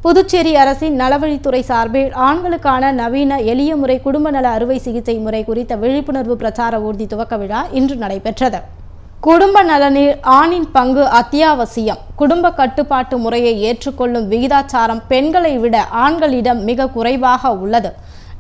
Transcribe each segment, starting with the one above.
புதுச்சேரி அரசின் நலவழித்துறை சார்பில் ஆண்களுக்கான நவீன எளிய முறை குடும்ப நல அறுவை சிகிச்சை முறை குறித்த விழிப்புணர்வு பிரச்சார ஊர்தி துவக்க விழா இன்று நடைபெற்றது. குடும்ப நலனில் ஆணின் பங்கு அத்தியாவசியம். குடும்ப கட்டுப்பாட்டு முறையை ஏற்றுக்கொள்ளும் விகிதாச்சாரம் பெண்களை விட ஆண்களிடம் மிக குறைவாக உள்ளது.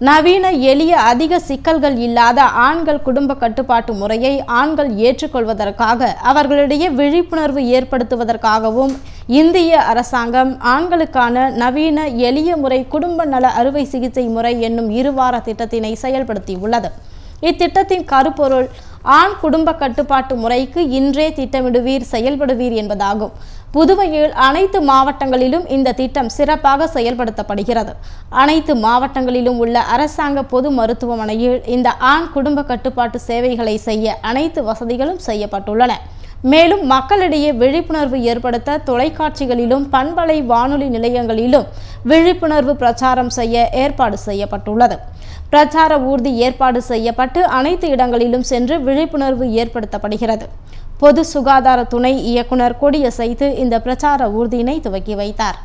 நவீன எளிய அதிக சிக்கல்கள் இல்லாத ஆண்கள் குடும்ப கட்டுப்பாட்டு முறையை ஆண்கள் ஏற்றுக்கொள்வதற்காக அவர்களிடையே விழிப்புணர்வு ஏற்படுத்துவதற்காகவும் இந்திய அரசாங்கம் ஆண்களுக்கான நவீன எளிய முறை குடும்ப நல அறுவை சிகிச்சை முறை என்னும் 2 வார திட்டத்தினை செயல்படுத்தியுள்ளது. இத்திட்டத்தின் கருப்பொருள் ஆண் குடும்ப கட்டுப்பாட்டு முறைக்கு இன்றே திட்டமிடுவீர் செயல்படுவீர் என்பதாகும். புதுவையில் அனைத்து மாவட்டங்களிலும் இந்த திட்டம் சிறப்பாக செயல்படுத்தப்படுகிறது. அனைத்து மாவட்டங்களிலும் உள்ள அரசாங்க பொது மருத்துவமனையில் இந்த ஆண் குடும்ப கட்டுப்பாட்டு சேவைகளை செய்ய அனைத்து வசதிகளும் செய்யப்பட்டுள்ளன. மேலும் மக்களிடையே விழிப்புணர்வு ஏற்படுத்த தொலைக்காட்சிகளிலும் பண்பலை வானொலி நிலையங்களிலும் விழிப்புணர்வு பிரச்சாரம் செய்ய ஏற்பாடு செய்யப்பட்டுள்ளது. பிரச்சார ஊர்தி ஏற்பாடு செய்யப்பட்டு அனைத்து இடங்களிலும் சென்று விழிப்புணர்வு ஏற்படுத்தப்படுகிறது. பொது சுகாதார துணை இயக்குனர் கொடியசைத்து இந்த பிரச்சார ஊர்தியினை துவக்கி வைத்தார்.